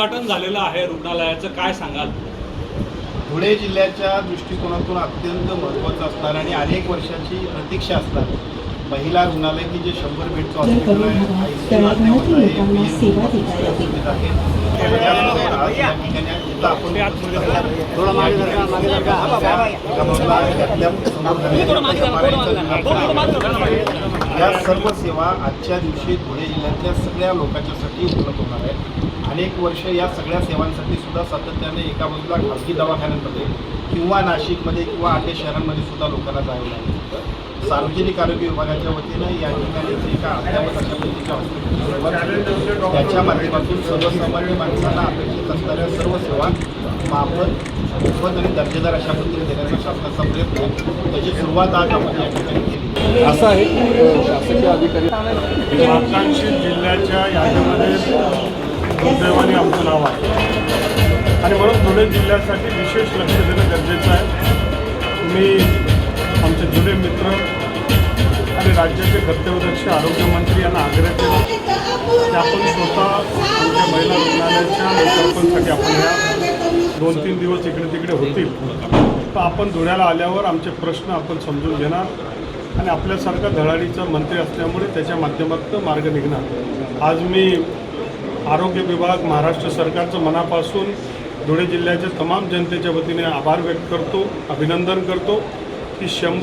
उद्घाटन झालेलं आहे रुग्णालयाचं, काय सांगाल? धुळे जिल्ह्याच्या दृष्टिकोनातून अत्यंत महत्त्वाचं असणार आणि अनेक वर्षाची प्रतीक्षा असणार महिला रुग्णालय की जे 100 बेडचं हॉस्पिटल आहे, ICU अद्ययावत आहे, सुविधा आहे. या सर्व सेवा आजच्या दिवशी धुळे जिल्ह्यातल्या सगळ्या लोकांच्यासाठी उपलब्ध होणार आहेत. अनेक वर्ष या सगळ्या सेवांसाठी सुद्धा सातत्याने एका बाजूला खाजगी दवाखान्यांमध्ये किंवा नाशिकमध्ये किंवा अन्य शहरांमध्ये सुद्धा लोकांना जावं लागलं होतं. सार्वजनिक आरोग्य विभागाच्या वतीनं या ठिकाणी एका अद्यावत अशा पद्धतीच्या हॉस्पिटल त्याच्या माध्यमातून सर्वसामान्य माणसांना अपेक्षित असणाऱ्या सर्व सेवा मोफत आणि दर्जेदार अशा पद्धतीने देण्याचा शासनाचा प्रयत्न आहे. त्याची सुरुवात आज आपण या ठिकाणी केली. असं आहे शासकीय अधिकारी आकांक्षित जिल्ह्याच्या यादीमध्ये दुर्दैवाने आमचं नाव आहे आणि म्हणून धुळे जिल्ह्यासाठी विशेष लक्ष देणं गरजेचं आहे. मी आमचे जुने मित्र आणि राज्याचे कर्तव्यदक्ष आरोग्यमंत्री यांना आग्रह केला की आपण स्वतः आमच्या महिला रुग्णालयाच्या लोकार्पणसाठी आपण या 2-3 दिवस इकडे तिकडे होतील, तर आपण धुळ्याला आल्यावर आमचे प्रश्न आपण समजून घेणार आणि आपल्यासारखा धडाडीचा मंत्री असल्यामुळे त्याच्या माध्यमातून मार्ग निघणार. आज मी आरोग्य विभाग, महाराष्ट्र सरकारचं मनापासून धुळे जिल्ह्याच्या तमाम जनतेच्या वतीने आभार व्यक्त करतो, अभिनंदन करतो की 100